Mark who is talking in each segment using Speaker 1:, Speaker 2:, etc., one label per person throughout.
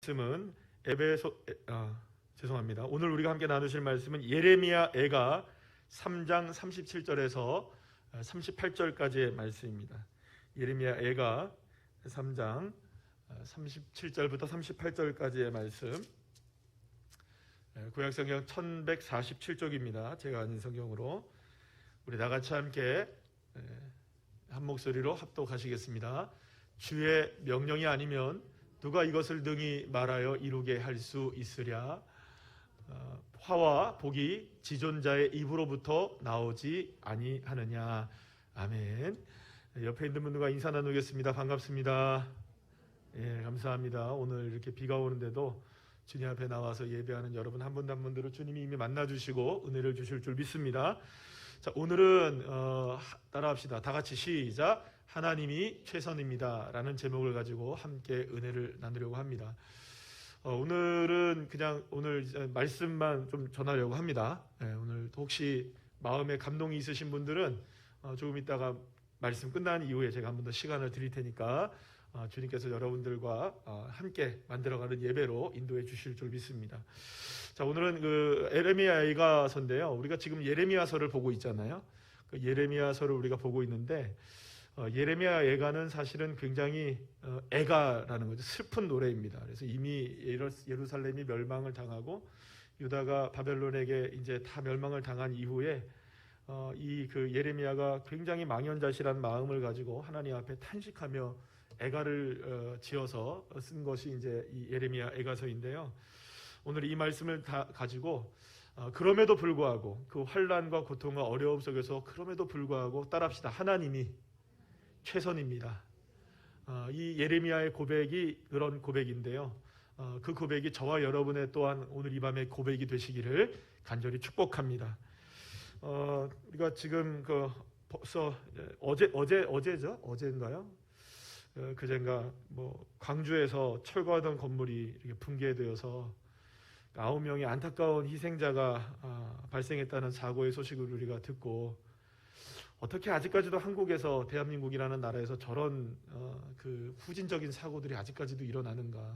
Speaker 1: 말씀은 죄송합니다. 오늘 우리가 함께 나누실 말씀은 예레미야 애가 3장 37절에서 38절까지의 말씀입니다. 예레미야 애가 3장 37절부터 38절까지의 말씀. 구약성경 1147쪽입니다. 제가 아는 성경으로 우리 다같이 함께 한 목소리로 합독하시겠습니다. 주의 명령이 아니면 누가 이것을 능히 말하여 이루게 할 수 있으랴. 화와 복이 지존자의 입으로부터 나오지 아니하느냐. 아멘. 옆에 있는 분들과 인사 나누겠습니다. 반갑습니다. 예, 감사합니다. 오늘 이렇게 비가 오는데도 주님 앞에 나와서 예배하는 여러분 한 분 한 분들을 주님이 이미 만나주시고 은혜를 주실 줄 믿습니다. 자, 오늘은 따라합시다. 다 같이 시작. 하나님이 최선입니다 라는 제목을 가지고 함께 은혜를 나누려고 합니다. 오늘은 그냥 오늘 말씀만 좀 전하려고 합니다. 오늘 혹시 마음에 감동이 있으신 분들은 조금 있다가 말씀 끝난 이후에 제가 한 번 더 시간을 드릴 테니까 주님께서 여러분들과 함께 만들어가는 예배로 인도해 주실 줄 믿습니다. 자, 오늘은 그 예레미야서인데요. 우리가 지금 예레미야서를 보고 있잖아요. 그 예레미야서를 우리가 보고 있는데 예레미야 애가는 사실은 굉장히 애가라는 거죠. 슬픈 노래입니다. 그래서 이미 예루살렘이 멸망을 당하고 유다가 바벨론에게 이제 다 멸망을 당한 이후에 이 그 예레미야가 굉장히 망연자실한 마음을 가지고 하나님 앞에 탄식하며 애가를 지어서 쓴 것이 이제 이 예레미야 애가서인데요. 오늘 이 말씀을 다 가지고 그럼에도 불구하고 그 환난과 고통과 어려움 속에서 그럼에도 불구하고 따라합시다. 하나님이 최선입니다. 이 예레미야의 고백이 그런 고백인데요. 그 고백이 저와 여러분의 또한 오늘 이 밤의 고백이 되시기를 간절히 축복합니다. 우리가 지금 벌써 어제죠? 어제인가요? 그젠가 광주에서 철거하던 건물이 이렇게 붕괴되어서 9명의 안타까운 희생자가 발생했다는 사고의 소식을 우리가 듣고 어떻게 아직까지도 한국에서 대한민국이라는 나라에서 저런 그 후진적인 사고들이 아직까지도 일어나는가?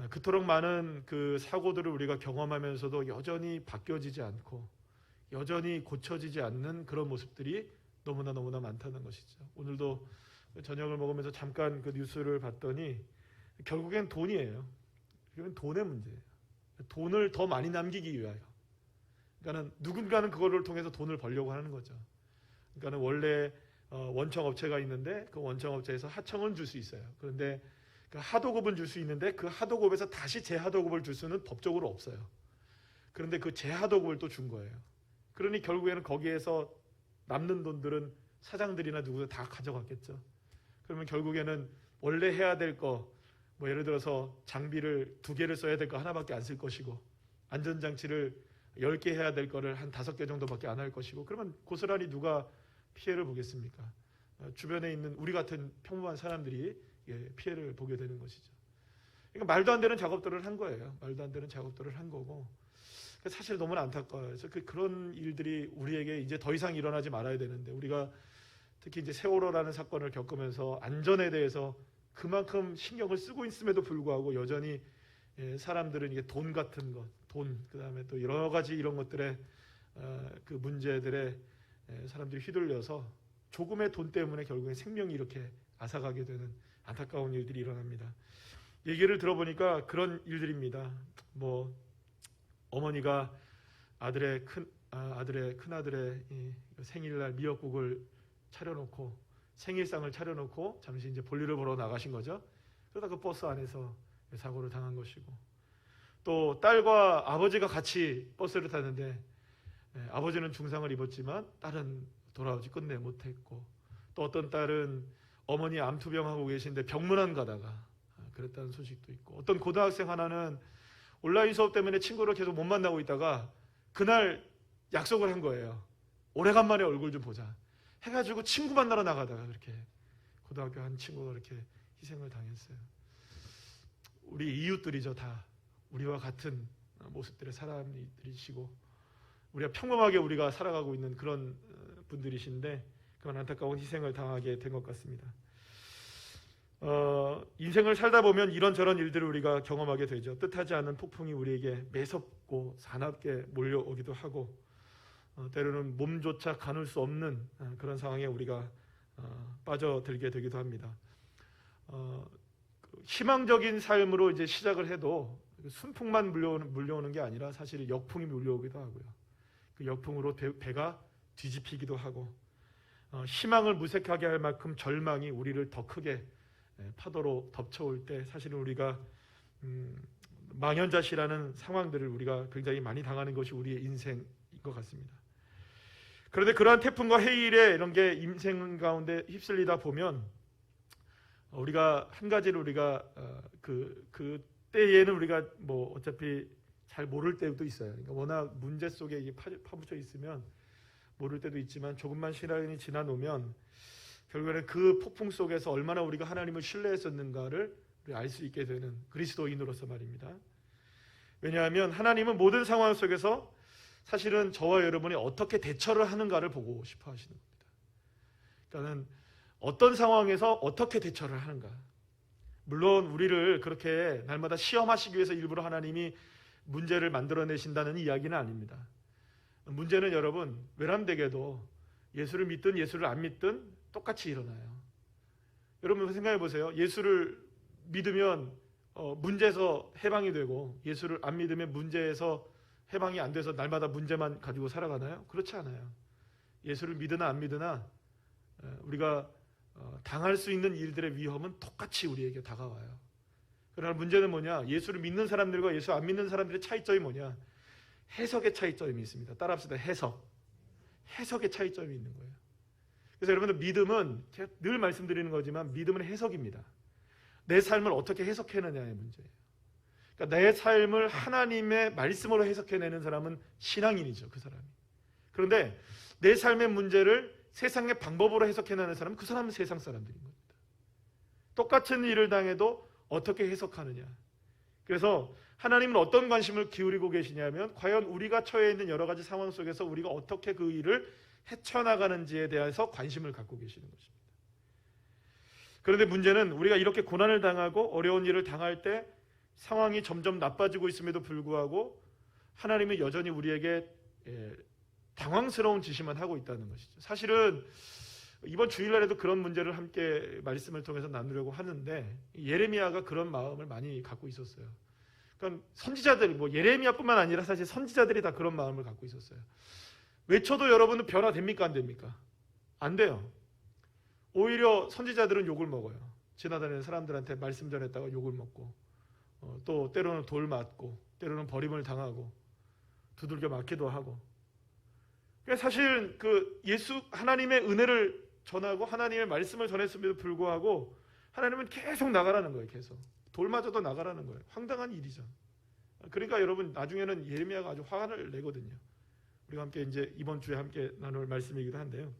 Speaker 1: 그토록 많은 그 사고들을 우리가 경험하면서도 여전히 바뀌어지지 않고 여전히 고쳐지지 않는 그런 모습들이 너무나 많다는 것이죠. 오늘도 저녁을 먹으면서 잠깐 그 뉴스를 봤더니 결국엔 돈이에요. 이건 돈의 문제예요. 돈을 더 많이 남기기 위하여. 그러니까는 누군가는 그거를 통해서 돈을 벌려고 하는 거죠. 그러니까는 원래 원청 업체가 있는데 그 원청 업체에서 하청은 줄 수 있어요. 그런데 그 하도급은 줄 수 있는데 그 하도급에서 다시 재하도급을 줄 수는 법적으로 없어요. 그런데 그 재하도급을 또 준 거예요. 그러니 결국에는 거기에서 남는 돈들은 사장들이나 누구도 다 가져갔겠죠. 그러면 결국에는 원래 해야 될 거, 예를 들어서 장비를 2개를 써야 될 거 하나밖에 안 쓸 것이고 안전장치를 10개 해야 될 거를 한 5개 정도밖에 안 할 것이고 그러면 고스란히 누가 피해를 보겠습니까? 주변에 있는 우리 같은 평범한 사람들이 피해를 보게 되는 것이죠. 그러니까 말도 안 되는 작업들을 한 거예요. 말도 안 되는 작업들을 한 거고 사실 너무나 안타까워요. 그래서 그런 일들이 우리에게 이제 더 이상 일어나지 말아야 되는데 우리가 특히 이제 세월호라는 사건을 겪으면서 안전에 대해서 그만큼 신경을 쓰고 있음에도 불구하고 여전히 사람들은 이게 돈 같은 것, 그다음에 또 여러 가지 이런 것들에 그 문제들에 사람들이 휘둘려서 조금의 돈 때문에 결국에 생명이 이렇게 앗아가게 되는 안타까운 일들이 일어납니다. 얘기를 들어보니까 그런 일들입니다. 어머니가 아들의 큰아들의 생일날 미역국을 차려놓고 생일상을 차려놓고 잠시 이제 볼일을 보러 나가신 거죠. 그러다 그 버스 안에서 사고를 당한 것이고 또 딸과 아버지가 같이 버스를 탔는데 아버지는 중상을 입었지만 딸은 돌아오지 끝내 못했고 또 어떤 딸은 어머니 암투병하고 계신데 병문안 가다가 그랬다는 소식도 있고 어떤 고등학생 하나는 온라인 수업 때문에 친구를 계속 못 만나고 있다가 그날 약속을 한 거예요. 오래간만에 얼굴 좀 보자 해가지고 친구 만나러 나가다가 그렇게 고등학교 한 친구가 그렇게 희생을 당했어요. 우리 이웃들이죠. 다 우리와 같은 모습들의 사람들이시고 우리가 평범하게 우리가 살아가고 있는 그런 분들이신데 그런 안타까운 희생을 당하게 된 것 같습니다. 인생을 살다 보면 이런저런 일들을 우리가 경험하게 되죠. 뜻하지 않은 폭풍이 우리에게 매섭고 사납게 몰려오기도 하고, 때로는 몸조차 가눌 수 없는 그런 상황에 우리가 빠져들게 되기도 합니다. 희망적인 삶으로 이제 시작을 해도 순풍만 물려오는 게 아니라 사실 역풍이 물려오기도 하고요. 그 역풍으로 배가 뒤집히기도 하고, 희망을 무색하게 할 만큼 절망이 우리를 더 크게 파도로 덮쳐올 때 사실은 우리가 망연자실하는 상황들을 우리가 굉장히 많이 당하는 것이 우리의 인생인 것 같습니다. 그런데 그러한 태풍과 해일에 이런 게 인생 가운데 휩쓸리다 보면 우리가 한 가지를 우리가 그 때에는 우리가 뭐 어차피 잘 모를 때도 있어요. 그러니까 워낙 문제 속에 이게 파묻혀 있으면 모를 때도 있지만 조금만 시간이 지나 놓으면 결국에는 그 폭풍 속에서 얼마나 우리가 하나님을 신뢰했었는가를 알 수 있게 되는 그리스도인으로서 말입니다. 왜냐하면 하나님은 모든 상황 속에서 사실은 저와 여러분이 어떻게 대처를 하는가를 보고 싶어 하시는 겁니다. 그러니까 어떤 상황에서 어떻게 대처를 하는가. 물론 우리를 그렇게 날마다 시험하시기 위해서 일부러 하나님이 문제를 만들어내신다는 이야기는 아닙니다. 문제는 여러분 외람되게도 예수를 믿든 예수를 안 믿든 똑같이 일어나요. 여러분 생각해 보세요. 예수를 믿으면 문제에서 해방이 되고 예수를 안 믿으면 문제에서 해방이 안 돼서 날마다 문제만 가지고 살아가나요? 그렇지 않아요. 예수를 믿으나 안 믿으나 우리가 당할 수 있는 일들의 위험은 똑같이 우리에게 다가와요. 그러나 문제는 뭐냐? 예수를 믿는 사람들과 예수 안 믿는 사람들의 차이점이 뭐냐? 해석의 차이점이 있습니다. 따라합시다. 해석의 차이점이 있는 거예요. 그래서 여러분들 믿음은 제가 늘 말씀드리는 거지만 믿음은 해석입니다. 내 삶을 어떻게 해석해내냐의 문제예요. 그러니까 내 삶을 하나님의 말씀으로 해석해내는 사람은 신앙인이죠. 그 사람이. 그런데 내 삶의 문제를 세상의 방법으로 해석해내는 사람은 그 사람은 세상 사람들인 겁니다. 똑같은 일을 당해도 어떻게 해석하느냐. 그래서 하나님은 어떤 관심을 기울이고 계시냐면 과연 우리가 처해 있는 여러 가지 상황 속에서 우리가 어떻게 그 일을 헤쳐나가는지에 대해서 관심을 갖고 계시는 것입니다. 그런데 문제는 우리가 이렇게 고난을 당하고 어려운 일을 당할 때 상황이 점점 나빠지고 있음에도 불구하고 하나님은 여전히 우리에게 당황스러운 지시만 하고 있다는 것이죠. 사실은 이번 주일날에도 그런 문제를 함께 말씀을 통해서 나누려고 하는데 예레미야가 그런 마음을 많이 갖고 있었어요. 그러니까 선지자들, 뭐 예레미야뿐만 아니라 사실 선지자들이 다 그런 마음을 갖고 있었어요. 외쳐도 여러분은 변화됩니까? 안 됩니까? 안 돼요. 오히려 선지자들은 욕을 먹어요. 지나다니는 사람들한테 말씀 전했다가 욕을 먹고 또 때로는 돌 맞고 때로는 버림을 당하고 두들겨 맞기도 하고. 그러니까 사실 그 예수 하나님의 은혜를 전하고 하나님의 말씀을 전했음에도 불구하고 하나님은 계속 나가라는 거예요. 계속 돌마저도 나가라는 거예요. 황당한 일이죠. 그러니까 여러분 나중에는 예레미야가 아주 화를 내거든요. 우리가 함께 이제 이번 주에 함께 나눌 말씀이기도 한데요.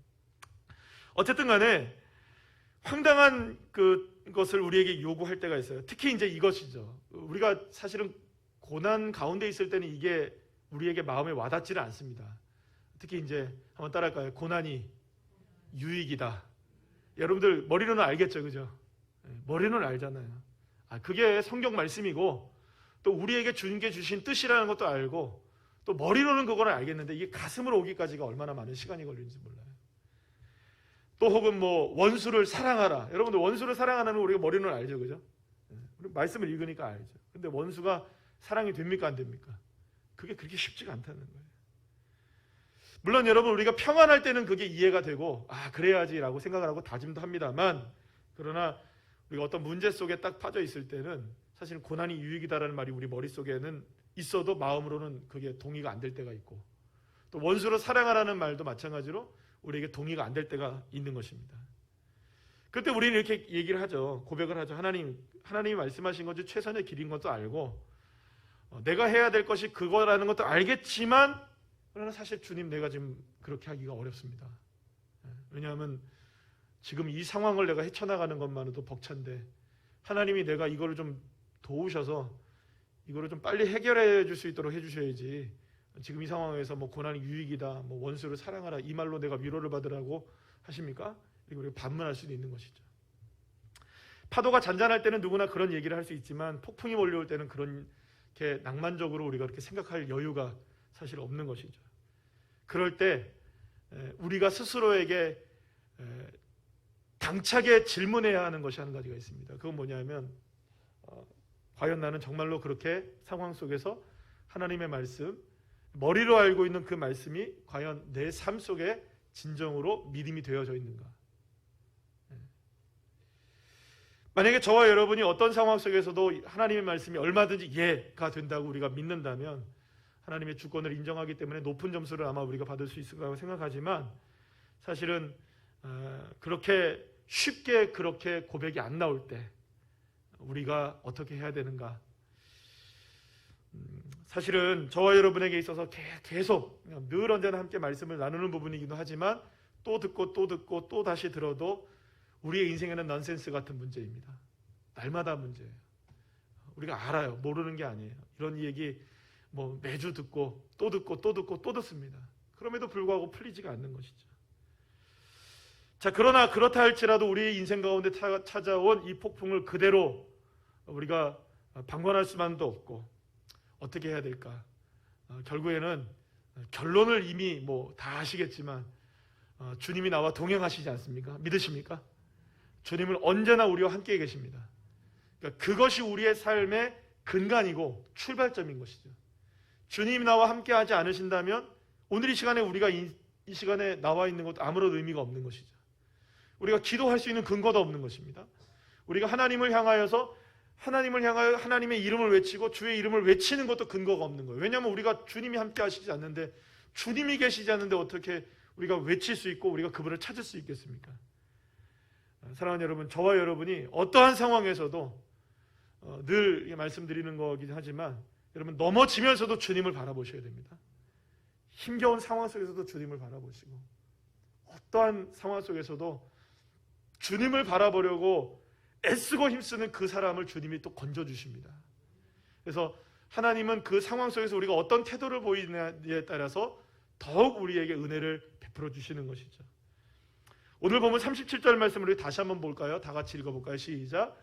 Speaker 1: 어쨌든 간에 황당한 그것을 우리에게 요구할 때가 있어요. 특히 이제 이것이죠. 우리가 사실은 고난 가운데 있을 때는 이게 우리에게 마음에 와닿지는 않습니다. 특히 이제 한번 따라할까요? 고난이 유익이다. 여러분들 머리로는 알겠죠, 그죠? 머리는 알잖아요. 그게 성경 말씀이고 또 우리에게 주신 뜻이라는 것도 알고 또 머리로는 그거는 알겠는데 이게 가슴으로 오기까지가 얼마나 많은 시간이 걸리는지 몰라요. 또 혹은 뭐 원수를 사랑하라. 여러분들 원수를 사랑하는 거 우리가 머리로는 알죠, 그죠? 말씀을 읽으니까 알죠. 근데 원수가 사랑이 됩니까, 안 됩니까? 그게 그렇게 쉽지가 않다는 거예요. 물론 여러분 우리가 평안할 때는 그게 이해가 되고 그래야지라고 생각을 하고 다짐도 합니다만 그러나 우리가 어떤 문제 속에 딱 빠져 있을 때는 사실 고난이 유익이다라는 말이 우리 머릿속에는 있어도 마음으로는 그게 동의가 안 될 때가 있고 또 원수를 사랑하라는 말도 마찬가지로 우리에게 동의가 안 될 때가 있는 것입니다. 그때 우리는 이렇게 얘기를 하죠. 고백을 하죠. 하나님이 말씀하신 것이 최선의 길인 것도 알고 내가 해야 될 것이 그거라는 것도 알겠지만 그러나 사실 주님 내가 지금 그렇게 하기가 어렵습니다. 왜냐하면 지금 이 상황을 내가 헤쳐나가는 것만으로도 벅찬데 하나님이 내가 이거를 좀 도우셔서 이거를 좀 빨리 해결해 줄 수 있도록 해주셔야지 지금 이 상황에서 뭐 고난이 유익이다, 뭐 원수를 사랑하라 이 말로 내가 위로를 받으라고 하십니까? 이거 우리가 반문할 수도 있는 것이죠. 파도가 잔잔할 때는 누구나 그런 얘기를 할 수 있지만 폭풍이 몰려올 때는 그렇게 낭만적으로 우리가 그렇게 생각할 여유가 사실 없는 것이죠. 그럴 때 우리가 스스로에게 당차게 질문해야 하는 것이 한 가지가 있습니다. 그건 뭐냐면 과연 나는 정말로 그렇게 상황 속에서 하나님의 말씀, 머리로 알고 있는 그 말씀이 과연 내 삶 속에 진정으로 믿음이 되어져 있는가? 만약에 저와 여러분이 어떤 상황 속에서도 하나님의 말씀이 얼마든지 예가 된다고 우리가 믿는다면 하나님의 주권을 인정하기 때문에 높은 점수를 아마 우리가 받을 수 있을 거라고 생각하지만 사실은 그렇게 쉽게 그렇게 고백이 안 나올 때 우리가 어떻게 해야 되는가? 사실은 저와 여러분에게 있어서 계속 늘 언제나 함께 말씀을 나누는 부분이기도 하지만 또 듣고 또 듣고 또 다시 들어도 우리의 인생에는 넌센스 같은 문제입니다. 날마다 문제예요. 우리가 알아요. 모르는 게 아니에요. 이런 얘기 매주 듣고 또 듣고 또 듣고 또 듣습니다. 그럼에도 불구하고 풀리지가 않는 것이죠. 자, 그러나 그렇다 할지라도 우리의 인생 가운데 찾아온 이 폭풍을 그대로 우리가 방관할 수만도 없고 어떻게 해야 될까? 결국에는 결론을 이미 다 아시겠지만 주님이 나와 동행하시지 않습니까? 믿으십니까? 주님은 언제나 우리와 함께 계십니다. 그러니까 그것이 우리의 삶의 근간이고 출발점인 것이죠. 주님이 나와 함께 하지 않으신다면 오늘 이 시간에 우리가 이 시간에 나와 있는 것도 아무런 의미가 없는 것이죠. 우리가 기도할 수 있는 근거도 없는 것입니다. 우리가 하나님을 향하여 하나님의 이름을 외치고 주의 이름을 외치는 것도 근거가 없는 거예요. 왜냐하면 우리가 주님이 함께 하시지 않는데, 주님이 계시지 않는데 어떻게 우리가 외칠 수 있고 우리가 그분을 찾을 수 있겠습니까? 사랑하는 여러분, 저와 여러분이 어떠한 상황에서도 늘 말씀드리는 거긴 하지만 여러분, 넘어지면서도 주님을 바라보셔야 됩니다. 힘겨운 상황 속에서도 주님을 바라보시고 어떠한 상황 속에서도 주님을 바라보려고 애쓰고 힘쓰는 그 사람을 주님이 또 건져주십니다. 그래서 하나님은 그 상황 속에서 우리가 어떤 태도를 보이느냐에 따라서 더욱 우리에게 은혜를 베풀어 주시는 것이죠. 오늘 보면 37절 말씀을 우리 다시 한번 볼까요? 다 같이 읽어볼까요? 시작.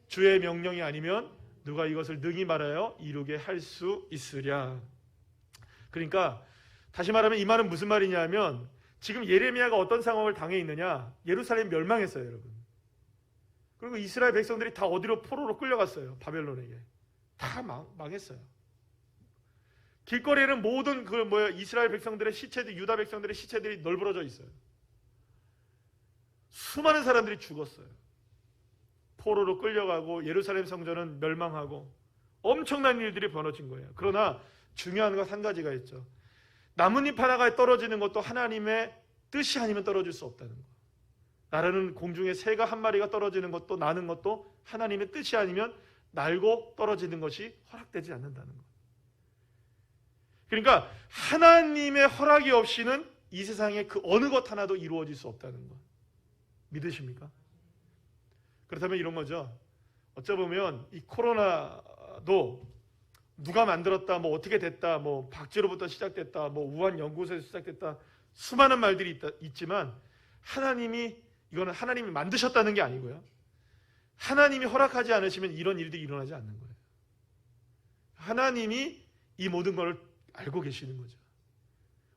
Speaker 1: 주의 명령이 아니면 누가 이것을 능히 말하여 이루게 할 수 있으랴. 그러니까 다시 말하면 이 말은 무슨 말이냐면, 지금 예레미야가 어떤 상황을 당해 있느냐? 예루살렘 멸망했어요, 여러분. 그리고 이스라엘 백성들이 다 어디로 포로로 끌려갔어요. 바벨론에게. 다 망했어요. 길거리에는 모든 이스라엘 백성들의 시체들, 유다 백성들의 시체들이 널브러져 있어요. 수많은 사람들이 죽었어요. 포로로 끌려가고 예루살렘 성전은 멸망하고 엄청난 일들이 벌어진 거예요. 그러나 중요한 것 한 가지가 있죠. 나뭇잎 하나가 떨어지는 것도 하나님의 뜻이 아니면 떨어질 수 없다는 거. 나르는 공중에 새가 한 마리가 떨어지는 것도, 나는 것도 하나님의 뜻이 아니면 날고 떨어지는 것이 허락되지 않는다는 거. 그러니까 하나님의 허락이 없이는 이 세상에 그 어느 것 하나도 이루어질 수 없다는 거. 믿으십니까? 그렇다면 이런 거죠. 어쩌보면 이 코로나도 누가 만들었다, 어떻게 됐다, 박쥐로부터 시작됐다, 우한 연구소에서 시작됐다, 수많은 말들이 있지만 이거는 하나님이 만드셨다는 게 아니고요. 하나님이 허락하지 않으시면 이런 일들이 일어나지 않는 거예요. 하나님이 이 모든 걸 알고 계시는 거죠.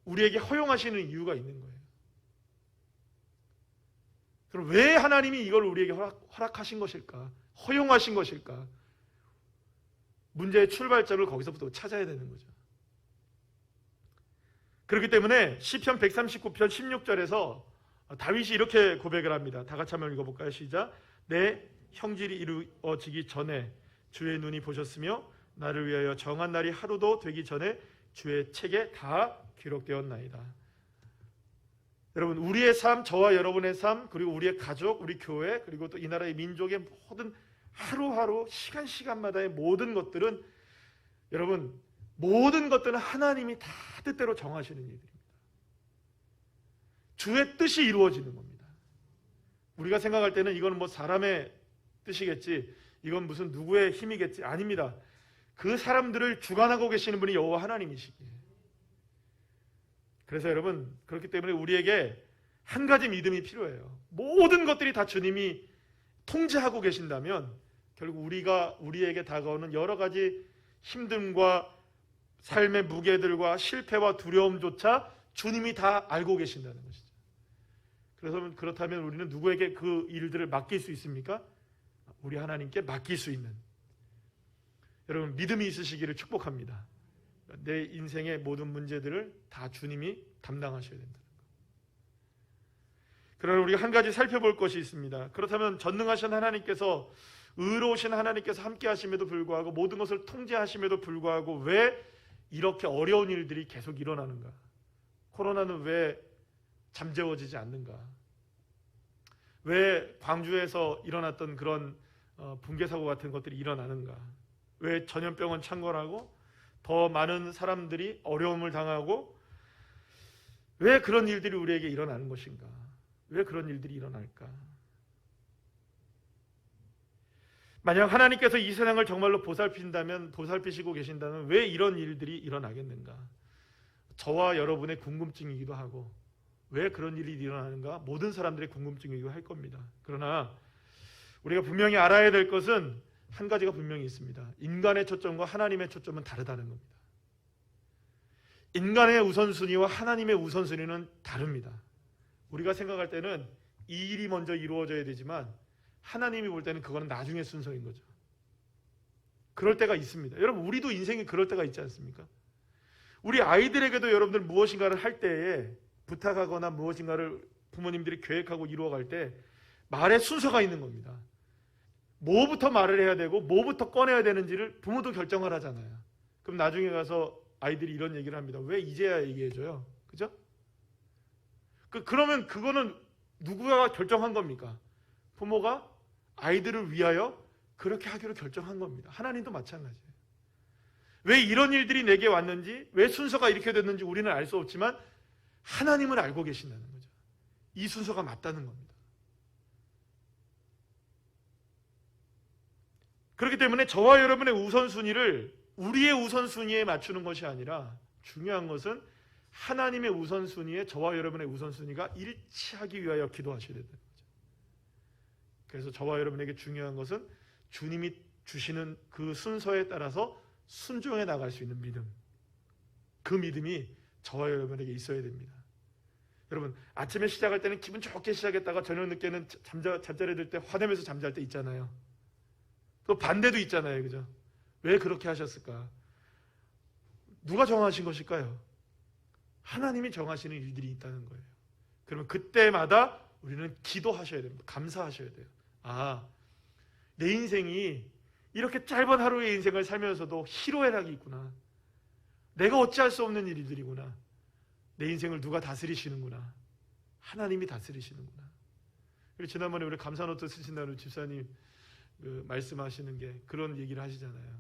Speaker 1: 우리에게 허용하시는 이유가 있는 거예요. 그럼 왜 하나님이 이걸 우리에게 허락하신 것일까? 허용하신 것일까? 문제의 출발점을 거기서부터 찾아야 되는 거죠. 그렇기 때문에 시편 139편 16절에서 다윗이 이렇게 고백을 합니다. 다 같이 한번 읽어볼까요? 시작. 내 형질이 이루어지기 전에 주의 눈이 보셨으며 나를 위하여 정한 날이 하루도 되기 전에 주의 책에 다 기록되었나이다. 여러분, 우리의 삶, 저와 여러분의 삶, 그리고 우리의 가족, 우리 교회, 그리고 또 이 나라의 민족의 모든 하루하루 시간마다의 모든 것들은, 여러분, 모든 것들은 하나님이 다 뜻대로 정하시는 일들입니다. 주의 뜻이 이루어지는 겁니다. 우리가 생각할 때는 이건 사람의 뜻이겠지, 이건 무슨 누구의 힘이겠지. 아닙니다. 그 사람들을 주관하고 계시는 분이 여호와 하나님이시기에. 그래서 여러분, 그렇기 때문에 우리에게 한 가지 믿음이 필요해요. 모든 것들이 다 주님이 통제하고 계신다면 결국 우리에게 다가오는 여러 가지 힘듦과 삶의 무게들과 실패와 두려움조차 주님이 다 알고 계신다는 것이죠. 그래서 그렇다면 우리는 누구에게 그 일들을 맡길 수 있습니까? 우리 하나님께 맡길 수 있는, 여러분 믿음이 있으시기를 축복합니다. 내 인생의 모든 문제들을 다 주님이 담당하셔야 된다. 그러나 우리가 한 가지 살펴볼 것이 있습니다. 그렇다면 전능하신 하나님께서, 의로우신 하나님께서 함께 하심에도 불구하고, 모든 것을 통제하심에도 불구하고 왜 이렇게 어려운 일들이 계속 일어나는가? 코로나는 왜 잠재워지지 않는가? 왜 광주에서 일어났던 그런 붕괴 사고 같은 것들이 일어나는가? 왜 전염병은 창궐하고 더 많은 사람들이 어려움을 당하고, 왜 그런 일들이 우리에게 일어나는 것인가? 왜 그런 일들이 일어날까? 만약 하나님께서 이 세상을 정말로 보살피시고 계신다면 왜 이런 일들이 일어나겠는가? 저와 여러분의 궁금증이기도 하고, 왜 그런 일이 일어나는가? 모든 사람들의 궁금증이기도 할 겁니다. 그러나 우리가 분명히 알아야 될 것은 한 가지가 분명히 있습니다. 인간의 초점과 하나님의 초점은 다르다는 겁니다. 인간의 우선순위와 하나님의 우선순위는 다릅니다. 우리가 생각할 때는 이 일이 먼저 이루어져야 되지만 하나님이 볼 때는 그거는 나중의 순서인 거죠. 그럴 때가 있습니다. 여러분, 우리도 인생에 그럴 때가 있지 않습니까? 우리 아이들에게도 여러분들 무엇인가를 할 때에, 부탁하거나 무엇인가를 부모님들이 계획하고 이루어갈 때 말의 순서가 있는 겁니다. 뭐부터 말을 해야 되고 뭐부터 꺼내야 되는지를 부모도 결정을 하잖아요. 그럼 나중에 가서 아이들이 이런 얘기를 합니다. 왜 이제야 얘기해줘요? 그죠? 그러면 그거는 누구가 결정한 겁니까? 부모가 아이들을 위하여 그렇게 하기로 결정한 겁니다. 하나님도 마찬가지예요. 왜 이런 일들이 내게 왔는지, 왜 순서가 이렇게 됐는지 우리는 알 수 없지만 하나님은 알고 계신다는 거죠. 이 순서가 맞다는 겁니다. 그렇기 때문에 저와 여러분의 우선순위를 우리의 우선순위에 맞추는 것이 아니라, 중요한 것은 하나님의 우선순위에 저와 여러분의 우선순위가 일치하기 위하여 기도하셔야 된다는 거죠. 그래서 저와 여러분에게 중요한 것은 주님이 주시는 그 순서에 따라서 순종해 나갈 수 있는 믿음, 그 믿음이 저와 여러분에게 있어야 됩니다. 여러분, 아침에 시작할 때는 기분 좋게 시작했다가 저녁 늦게는 잠자리 들 때 화내면서 잠잘 때 있잖아요. 또 반대도 있잖아요. 그죠? 왜 그렇게 하셨을까? 누가 정하신 것일까요? 하나님이 정하시는 일들이 있다는 거예요. 그러면 그때마다 우리는 기도하셔야 됩니다. 감사하셔야 돼요. 아, 내 인생이 이렇게 짧은 하루의 인생을 살면서도 희로애락이 있구나. 내가 어찌할 수 없는 일들이구나. 내 인생을 누가 다스리시는구나. 하나님이 다스리시는구나. 그리고 지난번에 우리 감사노트 쓰신다는 집사님 말씀하시는 게 그런 얘기를 하시잖아요.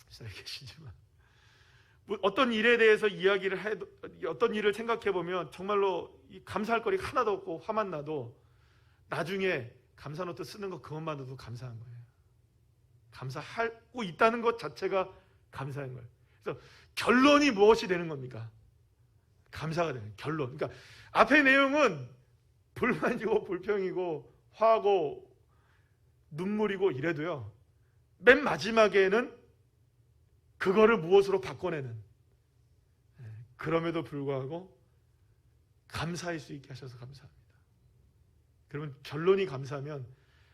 Speaker 1: 집사님 계시지만 어떤 일에 대해서 이야기를 해도, 어떤 일을 생각해 보면 정말로 감사할 거리가 하나도 없고 화만 나도 나중에 감사노트 쓰는 것 그것만으로도 감사한 거예요. 감사하고 있다는 것 자체가 감사한 거예요. 그래서 결론이 무엇이 되는 겁니까? 감사가 되는 결론. 그러니까 앞의 내용은 불만이고 불평이고 화고 눈물이고 이래도요, 맨 마지막에는 그거를 무엇으로 바꿔내는, 그럼에도 불구하고 감사할 수 있게 하셔서 감사합니다. 그러면 결론이 감사하면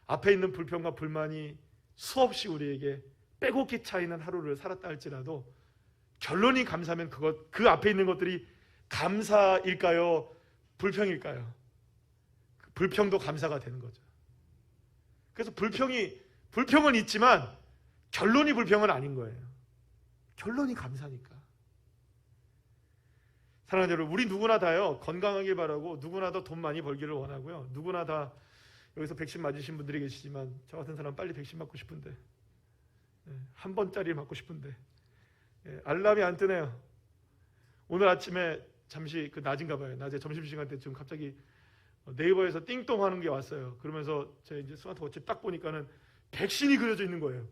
Speaker 1: 앞에 있는 불평과 불만이 수없이 우리에게 빼곡히 차이는 하루를 살았다 할지라도 결론이 감사하면 그 앞에 있는 것들이 감사일까요? 불평일까요? 불평도 감사가 되는 거죠. 그래서 불평은 있지만 결론이 불평은 아닌 거예요. 결론이 감사니까. 사랑하는 여러분, 우리 누구나 다요, 건강하길 바라고 누구나 다 돈 많이 벌기를 원하고요, 누구나 다 여기서 백신 맞으신 분들이 계시지만 저 같은 사람 빨리 백신 맞고 싶은데, 한 번짜리 맞고 싶은데 알람이 안 뜨네요. 오늘 아침에 잠시 낮인가 봐요. 낮에 점심시간 때쯤 갑자기 네이버에서 띵동 하는 게 왔어요. 그러면서 제가 이제 스마트워치 딱 보니까는 백신이 그려져 있는 거예요.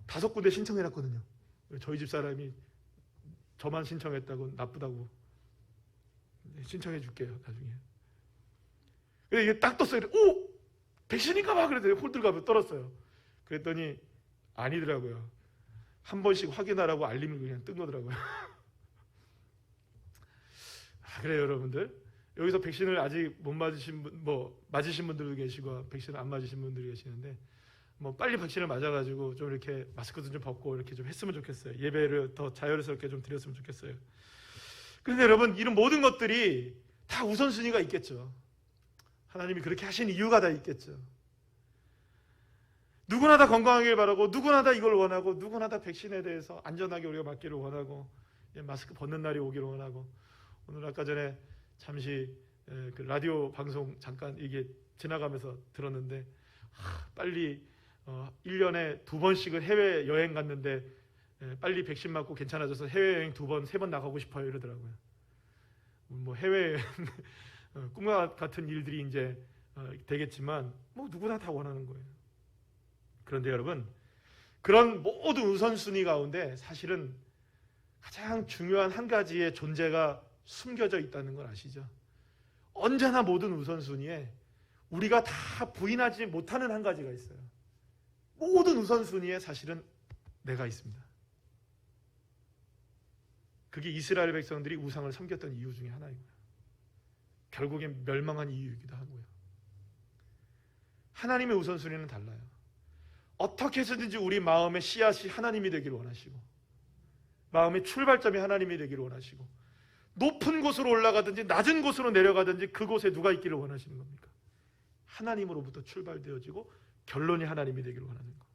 Speaker 1: 5군데 신청해놨거든요. 저희 집 사람이 저만 신청했다고 나쁘다고 신청해 줄게요 나중에. 근데 이게 딱 떴어요. 오! 백신인가 봐 그랬더니 홀들갑을 떨었어요. 그랬더니 아니더라고요. 한 번씩 확인하라고 알림을 그냥 뜬 거더라고요. 그래요, 여러분들. 여기서 백신을 아직 못 맞으신 분, 맞으신 분들도 계시고 백신을 안 맞으신 분들이 계시는데 빨리 백신을 맞아가지고 좀 이렇게 마스크도 좀 벗고 이렇게 좀 했으면 좋겠어요. 예배를 더 자연스럽게 좀 드렸으면 좋겠어요. 그런데 여러분, 이런 모든 것들이 다 우선순위가 있겠죠. 하나님이 그렇게 하신 이유가 다 있겠죠. 누구나 다 건강하길 바라고, 누구나 다 이걸 원하고, 누구나 다 백신에 대해서 안전하게 우리가 맞기를 원하고, 마스크 벗는 날이 오기를 원하고. 오늘 아까 전에 잠시 그 라디오 방송 잠깐 이게 지나가면서 들었는데, 빨리 1년에 2번씩은 해외여행 갔는데 빨리 백신 맞고 괜찮아져서 해외여행 2번, 3번 나가고 싶어요 이러더라고요. 해외여행 꿈과 같은 일들이 이제 되겠지만 누구나 다 원하는 거예요. 그런데 여러분, 그런 모든 우선순위 가운데 사실은 가장 중요한 한 가지의 존재가 숨겨져 있다는 걸 아시죠? 언제나 모든 우선순위에 우리가 다 부인하지 못하는 한 가지가 있어요. 모든 우선순위에 사실은 내가 있습니다. 그게 이스라엘 백성들이 우상을 섬겼던 이유 중에 하나이고요. 결국엔 멸망한 이유이기도 하고요. 하나님의 우선순위는 달라요. 어떻게 해서든지 우리 마음의 씨앗이 하나님이 되기를 원하시고, 마음의 출발점이 하나님이 되기를 원하시고, 높은 곳으로 올라가든지 낮은 곳으로 내려가든지 그곳에 누가 있기를 원하시는 겁니까? 하나님으로부터 출발되어지고 결론이 하나님이 되기를 원하는 것.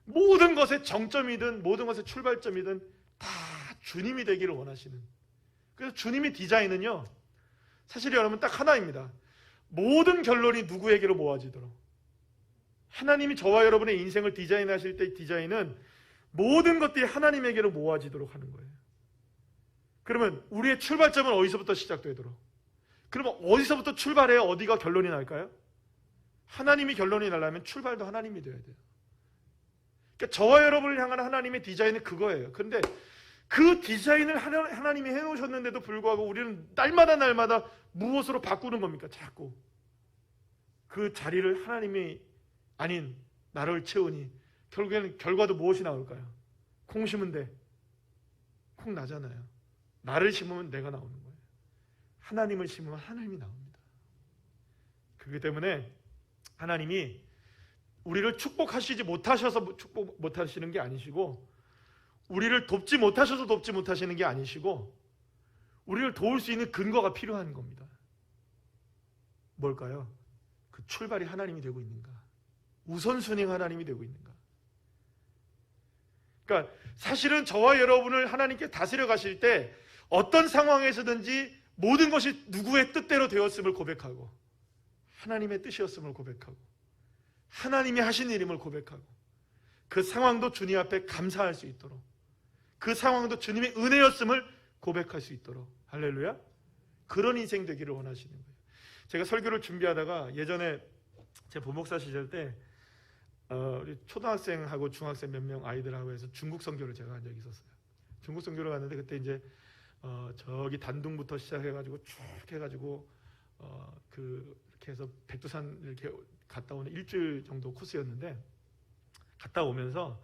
Speaker 1: 모든 것의 정점이든 모든 것의 출발점이든 다 주님이 되기를 원하시는. 그래서 주님의 디자인은요, 사실 여러분 딱 하나입니다. 모든 결론이 누구에게로 모아지도록. 하나님이 저와 여러분의 인생을 디자인하실 때 디자인은 모든 것들이 하나님에게로 모아지도록 하는 거예요. 그러면 우리의 출발점은 어디서부터 시작되도록? 그러면 어디서부터 출발해야 어디가 결론이 날까요? 하나님이 결론이 나려면 출발도 하나님이 되어야 돼요. 그러니까 저와 여러분을 향한 하나님의 디자인은 그거예요. 그런데 그 디자인을 하나님이 해놓으셨는데도 불구하고 우리는 날마다 무엇으로 바꾸는 겁니까? 자꾸 그 자리를 하나님이 아닌 나를 채우니 결국에는 결과도 무엇이 나올까요? 콩 심은 데 콩 나잖아요. 나를 심으면 내가 나오는 거예요. 하나님을 심으면 하나님이 나옵니다. 그렇기 때문에 하나님이 우리를 축복하시지 못하셔서 축복 못하시는 게 아니시고, 우리를 돕지 못하셔서 돕지 못하시는 게 아니시고, 우리를 도울 수 있는 근거가 필요한 겁니다. 뭘까요? 그 출발이 하나님이 되고 있는가? 우선순위가 하나님이 되고 있는가? 그러니까 사실은 저와 여러분을 하나님께 다스려 가실 때 어떤 상황에서든지 모든 것이 누구의 뜻대로 되었음을 고백하고, 하나님의 뜻이었음을 고백하고, 하나님이 하신 일임을 고백하고, 그 상황도 주님 앞에 감사할 수 있도록, 그 상황도 주님의 은혜였음을 고백할 수 있도록, 할렐루야, 그런 인생 되기를 원하시는 거예요. 제가 설교를 준비하다가 예전에 제 부목사 시절 때 우리 초등학생하고 중학생 몇 명 아이들하고 해서 중국 선교를 제가 한 적이 있었어요. 중국 선교를 갔는데 그때 이제 저기 단둥부터 시작해가지고 쭉 해가지고 이렇게 해서 백두산 이렇게 갔다 오는 일주일 정도 코스였는데, 갔다 오면서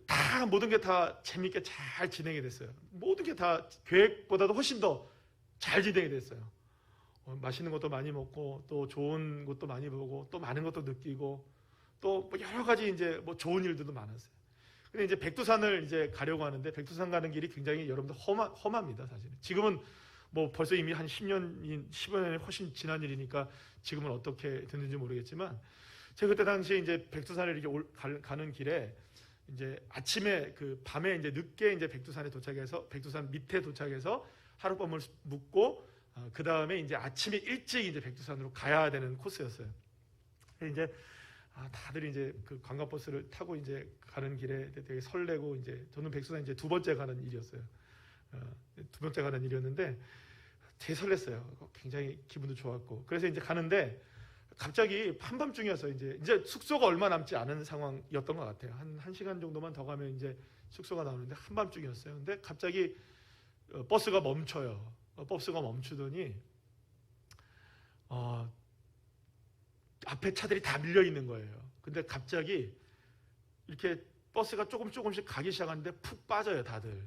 Speaker 1: 다 모든 게 다 재밌게 잘 진행이 됐어요. 모든 게 다 계획보다도 훨씬 더 잘 진행이 됐어요. 맛있는 것도 많이 먹고, 또 좋은 것도 많이 보고, 또 많은 것도 느끼고, 또 여러 가지 이제 좋은 일들도 많았어요. 근데 이제 백두산을 이제 가려고 하는데, 백두산 가는 길이 굉장히 여러분들 험합니다, 사실은. 지금은 벌써 이미 한 15년이 훨씬 지난 일이니까 지금은 어떻게 됐는지 모르겠지만, 제가 그때 당시에 이제 백두산을 이렇게 가는 길에 이제 아침에 밤에 이제 늦게 이제 백두산에 도착해서, 백두산 밑에 도착해서 하룻밤을 묵고, 그 다음에 이제 아침에 일찍 이제 백두산으로 가야 되는 코스였어요. 이제 다들 이제 그 관광버스를 타고 이제 가는 길에 되게 설레고, 이제 저는 백두산 이제 2번째 가는 일이었어요. 2번째 가는 일이었는데 되게 설렜어요. 굉장히 기분도 좋았고. 그래서 이제 가는데 갑자기 한밤중이어서 이제 숙소가 얼마 남지 않은 상황이었던 것 같아요. 한 1시간 정도만 더 가면 이제 숙소가 나오는데 한밤중이었어요. 근데 갑자기 버스가 멈춰요. 버스가 멈추더니 앞에 차들이 다 밀려 있는 거예요. 근데 갑자기 이렇게 버스가 조금씩 가기 시작하는데 푹 빠져요, 다들.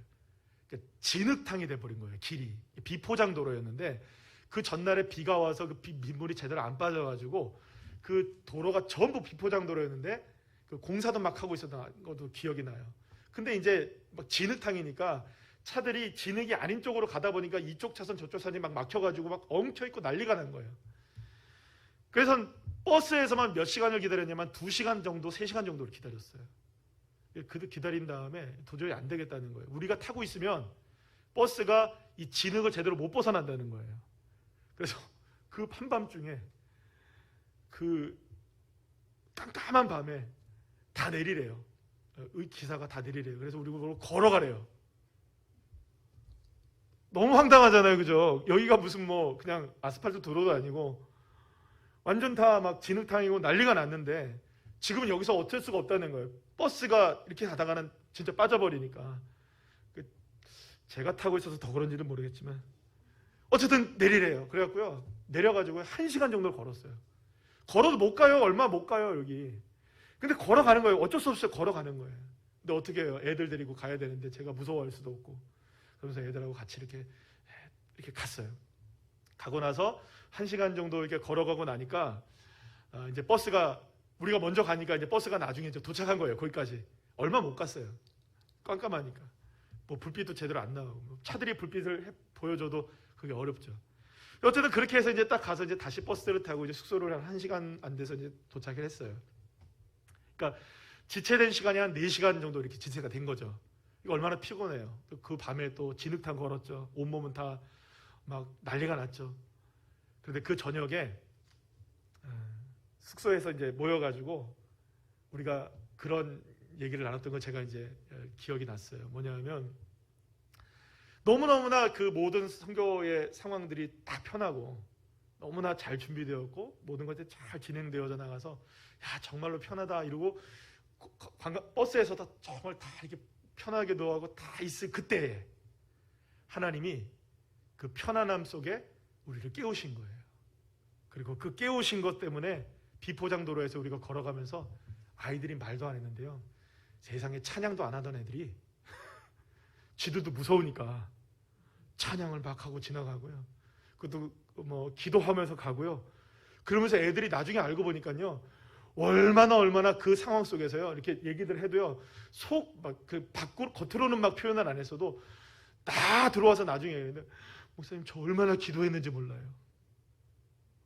Speaker 1: 그러니까 진흙탕이 돼버린 거예요, 길이. 비포장 도로였는데 그 전날에 비가 와서 그 민물이 제대로 안 빠져가지고 그 도로가 전부 비포장 도로였는데 그 공사도 막 하고 있었던 것도 기억이 나요. 근데 이제 막 진흙탕이니까 차들이 진흙이 아닌 쪽으로 가다 보니까 이쪽 차선 저쪽 차선이 막 막혀가지고 막 엉켜있고 난리가 난 거예요. 그래서 버스에서만 몇 시간을 기다렸냐면 2시간 정도, 3시간 정도를 기다렸어요. 그 기다린 다음에 도저히 안 되겠다는 거예요. 우리가 타고 있으면 버스가 이 진흙을 제대로 못 벗어난다는 거예요. 그래서 그 한밤중에 그 깜깜한 밤에 다 내리래요. 기사가 다 내리래요. 그래서 우리 보고 걸어가래요. 너무 황당하잖아요, 그죠? 여기가 무슨 뭐 그냥 아스팔트 도로도 아니고 완전 다 막 진흙탕이고 난리가 났는데 지금은 여기서 어쩔 수가 없다는 거예요. 버스가 이렇게 가다가는 진짜 빠져버리니까. 제가 타고 있어서 더 그런지는 모르겠지만 어쨌든 내리래요. 그래갖고요, 내려가지고 1시간 정도를 걸었어요. 걸어도 못 가요. 얼마 못 가요, 여기. 근데 걸어가는 거예요. 어쩔 수 없이 걸어가는 거예요. 근데 어떻게 해요? 애들 데리고 가야 되는데 제가 무서워할 수도 없고. 그러면서 애들하고 같이 이렇게 갔어요. 가고 나서 1시간 정도 이렇게 걸어가고 나니까 이제 버스가, 우리가 먼저 가니까 이제 버스가 나중에 이제 도착한 거예요. 거기까지 얼마 못 갔어요. 깜깜하니까 뭐 불빛도 제대로 안 나오고 차들이 불빛을 보여줘도 그게 어렵죠. 어쨌든 그렇게 해서 이제 딱 가서 이제 다시 버스를 타고 이제 숙소를 한 1시간 안 돼서 이제 도착을 했어요. 그러니까 지체된 시간이 한 4시간 정도 이렇게 지체가 된 거죠. 이거 얼마나 피곤해요. 그 밤에 또 진흙탕 걸었죠. 온몸은 다 막 난리가 났죠. 그런데 그 저녁에 숙소에서 이제 모여가지고 우리가 그런 얘기를 나눴던 건 제가 이제 기억이 났어요. 뭐냐면 너무너무나 그 모든 선교의 상황들이 다 편하고 너무나 잘 준비되었고 모든 것이 잘 진행되어져 나가서 야 정말로 편하다 이러고 버스에서도 정말 다 이렇게 편하게 노하고 다 있을 그때에 하나님이 그 편안함 속에 우리를 깨우신 거예요. 그리고 그 깨우신 것 때문에 비포장 도로에서 우리가 걸어가면서 아이들이 말도 안 했는데요, 세상에 찬양도 안 하던 애들이 지들도 무서우니까 찬양을 막 하고 지나가고요. 그것도 뭐 기도하면서 가고요. 그러면서 애들이 나중에 알고 보니까요, 얼마나 그 상황 속에서요, 이렇게 얘기들 해도요, 속 막 그 밖으로 겉으로는 막 표현을 안 했어도 다 들어와서 나중에 목사님 저 얼마나 기도했는지 몰라요.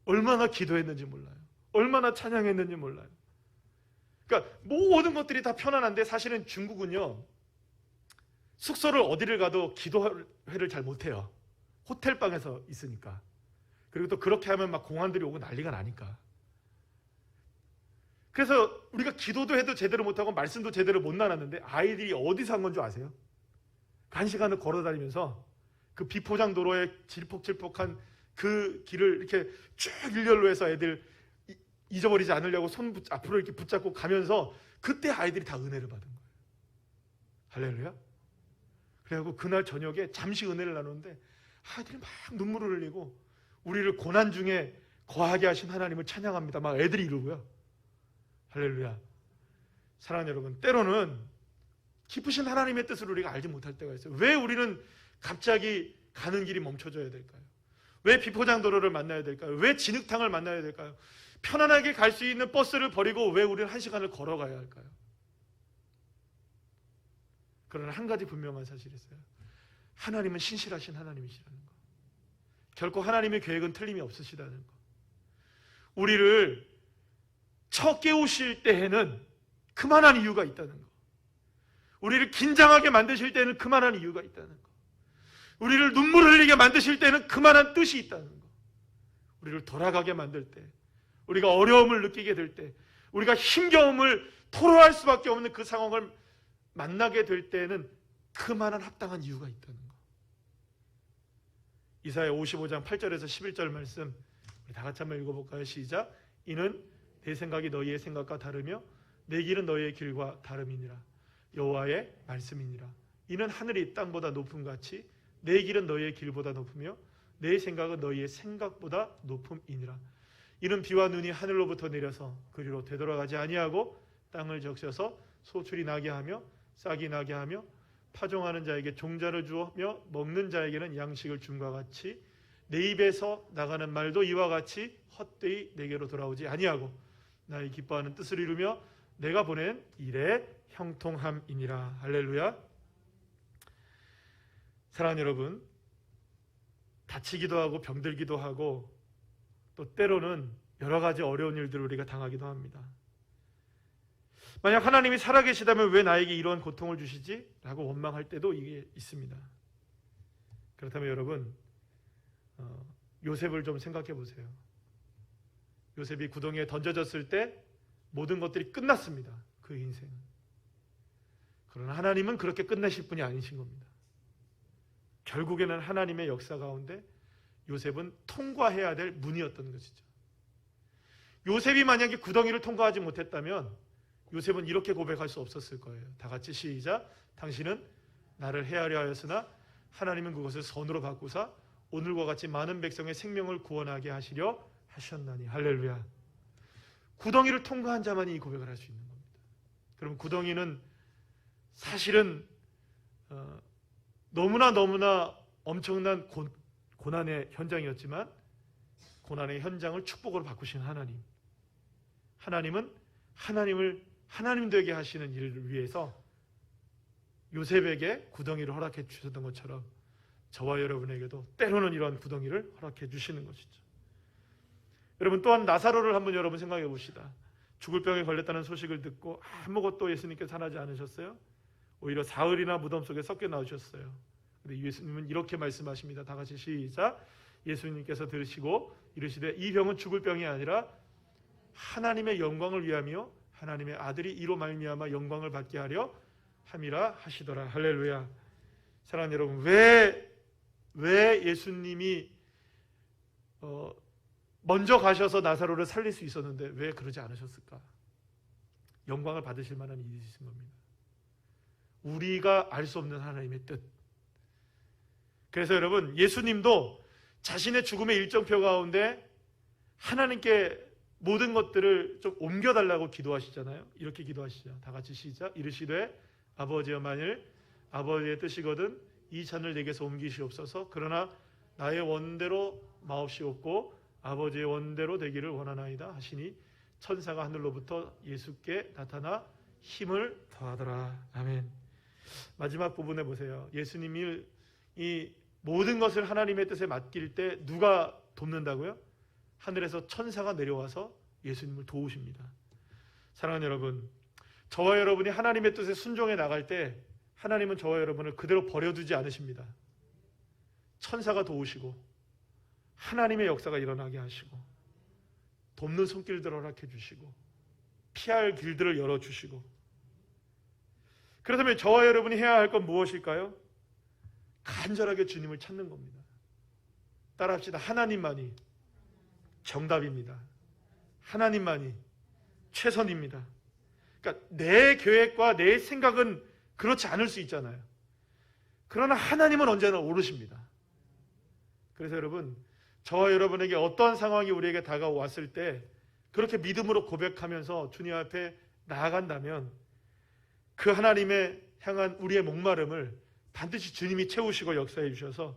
Speaker 1: 얼마나 기도했는지 몰라요. 얼마나 찬양했는지 몰라요. 그러니까 모든 것들이 다 편안한데 사실은 중국은요, 숙소를 어디를 가도 기도회를 잘 못해요. 호텔방에서 있으니까. 그리고 또 그렇게 하면 막 공안들이 오고 난리가 나니까. 그래서 우리가 기도도 해도 제대로 못하고 말씀도 제대로 못 나눴는데 아이들이 어디서 한 건 줄 아세요? 1시간을 걸어다니면서 그 비포장 도로에 질퍽질퍽한 그 길을 이렇게 쭉 일렬로 해서 애들 잊어버리지 않으려고 손 앞으로 이렇게 붙잡고 가면서 그때 아이들이 다 은혜를 받은 거예요. 할렐루야. 그래갖고 그날 저녁에 잠시 은혜를 나누는데 아이들이 막 눈물을 흘리고 우리를 고난 중에 거하게 하신 하나님을 찬양합니다. 막 애들이 이러고요. 할렐루야. 사랑하는 여러분, 때로는 깊으신 하나님의 뜻을 우리가 알지 못할 때가 있어요. 왜 우리는 갑자기 가는 길이 멈춰져야 될까요? 왜 비포장 도로를 만나야 될까요? 왜 진흙탕을 만나야 될까요? 편안하게 갈 수 있는 버스를 버리고 왜 우리는 1시간을 걸어가야 할까요? 그러나 한 가지 분명한 사실이 있어요. 하나님은 신실하신 하나님이시라는 거. 결코 하나님의 계획은 틀림이 없으시다는 거. 우리를 첫 깨우실 때에는 그만한 이유가 있다는 거. 우리를 긴장하게 만드실 때는 그만한 이유가 있다는 거. 우리를 눈물 흘리게 만드실 때는 그만한 뜻이 있다는 거. 우리를 돌아가게 만들 때, 우리가 어려움을 느끼게 될 때, 우리가 힘겨움을 토로할 수밖에 없는 그 상황을 만나게 될 때는 그만한 합당한 이유가 있다는 거. 이사야 55장 8절에서 11절 말씀 우리 다 같이 한번 읽어볼까요? 시작. 이는 내 생각이 너희의 생각과 다르며 내 길은 너희의 길과 다름이니라. 여호와의 말씀이니라. 이는 하늘이 땅보다 높음 같이 내 길은 너희의 길보다 높으며 내 생각은 너희의 생각보다 높음이니라. 이는 비와 눈이 하늘로부터 내려서 그리로 되돌아가지 아니하고 땅을 적셔서 소출이 나게 하며 싹이 나게 하며 파종하는 자에게 종자를 주며 먹는 자에게는 양식을 줌과 같이 내 입에서 나가는 말도 이와 같이 헛되이 내게로 돌아오지 아니하고 나의 기뻐하는 뜻을 이루며 내가 보낸 일에 형통함이니라. 할렐루야. 사랑하는 여러분, 다치기도 하고 병들기도 하고 또 때로는 여러 가지 어려운 일들을 우리가 당하기도 합니다. 만약 하나님이 살아계시다면 왜 나에게 이런 고통을 주시지? 라고 원망할 때도 이게 있습니다. 그렇다면 여러분, 요셉을 좀 생각해 보세요. 요셉이 구덩이에 던져졌을 때 모든 것들이 끝났습니다. 그 인생은. 그러나 하나님은 그렇게 끝내실 분이 아니신 겁니다. 결국에는 하나님의 역사 가운데 요셉은 통과해야 될 문이었던 것이죠. 요셉이 만약에 구덩이를 통과하지 못했다면 요셉은 이렇게 고백할 수 없었을 거예요. 다 같이 시작. 당신은 나를 해하려 하였으나 하나님은 그것을 선으로 바꾸사 오늘과 같이 많은 백성의 생명을 구원하게 하시려 하셨나니. 할렐루야. 구덩이를 통과한 자만이 이 고백을 할 수 있는 겁니다. 그럼 구덩이는 사실은 너무나 엄청난 고난의 현장이었지만 고난의 현장을 축복으로 바꾸신 하나님. 하나님은 하나님 되게 하시는 일을 위해서 요셉에게 구덩이를 허락해 주셨던 것처럼 저와 여러분에게도 때로는 이러한 구덩이를 허락해 주시는 것이죠. 여러분, 또한 나사로를 한번 여러분 생각해 봅시다. 죽을 병에 걸렸다는 소식을 듣고 아무것도 예수님께서 하지 않으셨어요. 오히려 사흘이나 무덤 속에 섞여 나오셨어요. 근데 예수님은 이렇게 말씀하십니다. 다 같이 시작. 예수님께서 들으시고 이르시되 이 병은 죽을 병이 아니라 하나님의 영광을 위하며 하나님의 아들이 이로 말미암아 영광을 받게 하려 함이라 하시더라. 할렐루야. 사랑하는 여러분, 왜 예수님이 먼저 가셔서 나사로를 살릴 수 있었는데 왜 그러지 않으셨을까? 영광을 받으실 만한 일이신 겁니다. 우리가 알 수 없는 하나님의 뜻. 그래서 여러분, 예수님도 자신의 죽음의 일정표 가운데 하나님께 모든 것들을 좀 옮겨달라고 기도하시잖아요. 이렇게 기도하시죠. 다 같이 시작. 이르시되 아버지여 만일 아버지의 뜻이거든 이 잔을 내게서 옮기시옵소서. 그러나 나의 원대로 마옵시옵고 아버지의 원대로 되기를 원하나이다 하시니 천사가 하늘로부터 예수께 나타나 힘을 더하더라. 아멘. 마지막 부분에 보세요. 예수님이 이 모든 것을 하나님의 뜻에 맡길 때 누가 돕는다고요? 하늘에서 천사가 내려와서 예수님을 도우십니다. 사랑하는 여러분, 저와 여러분이 하나님의 뜻에 순종해 나갈 때 하나님은 저와 여러분을 그대로 버려두지 않으십니다. 천사가 도우시고 하나님의 역사가 일어나게 하시고 돕는 손길들을 허락해 주시고 피할 길들을 열어주시고. 그렇다면 저와 여러분이 해야 할 건 무엇일까요? 간절하게 주님을 찾는 겁니다. 따라합시다. 하나님만이 정답입니다. 하나님만이 최선입니다. 그러니까 내 계획과 내 생각은 그렇지 않을 수 있잖아요. 그러나 하나님은 언제나 오르십니다. 그래서 여러분, 저와 여러분에게 어떠한 상황이 우리에게 다가왔을 때 그렇게 믿음으로 고백하면서 주님 앞에 나아간다면 그 하나님의 향한 우리의 목마름을 반드시 주님이 채우시고 역사해 주셔서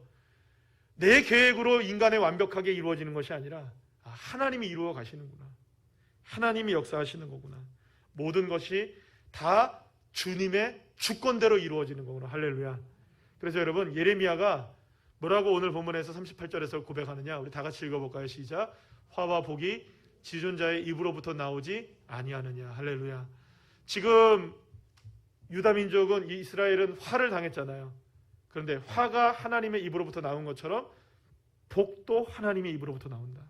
Speaker 1: 내 계획으로 인간의 완벽하게 이루어지는 것이 아니라 하나님이 이루어 가시는구나. 하나님이 역사하시는 거구나. 모든 것이 다 주님의 주권대로 이루어지는 거구나. 할렐루야. 그래서 여러분, 예레미야가 뭐라고 오늘 본문에서 38절에서 고백하느냐? 우리 다 같이 읽어볼까요? 시작. 화와 복이 지존자의 입으로부터 나오지 아니하느냐. 할렐루야. 지금 유다민족은, 이스라엘은 화를 당했잖아요. 그런데 화가 하나님의 입으로부터 나온 것처럼 복도 하나님의 입으로부터 나온다.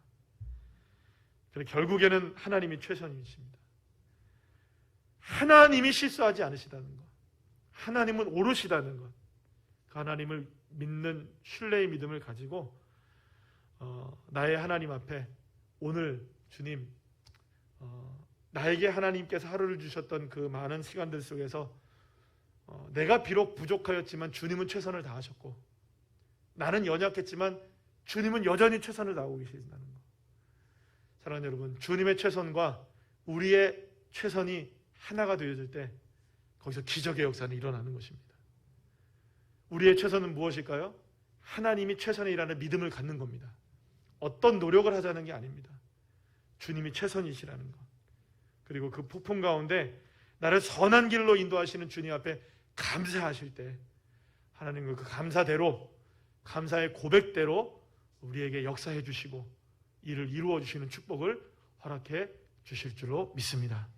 Speaker 1: 그래서 결국에는 하나님이 최선이십니다. 하나님이 실수하지 않으시다는 것, 하나님은 오르시다는 것, 그 하나님을 믿는 신뢰의 믿음을 가지고 나의 하나님 앞에 오늘 주님, 나에게 하나님께서 하루를 주셨던 그 많은 시간들 속에서 내가 비록 부족하였지만 주님은 최선을 다하셨고 나는 연약했지만 주님은 여전히 최선을 다하고 계신다는 것. 사랑하는 여러분, 주님의 최선과 우리의 최선이 하나가 되어질 때 거기서 기적의 역사는 일어나는 것입니다. 우리의 최선은 무엇일까요? 하나님이 최선이라는 믿음을 갖는 겁니다. 어떤 노력을 하자는 게 아닙니다. 주님이 최선이시라는 것. 그리고 그 폭풍 가운데 나를 선한 길로 인도하시는 주님 앞에 감사하실 때 하나님은 그 감사대로, 감사의 고백대로 우리에게 역사해 주시고 이를 이루어 주시는 축복을 허락해 주실 줄로 믿습니다.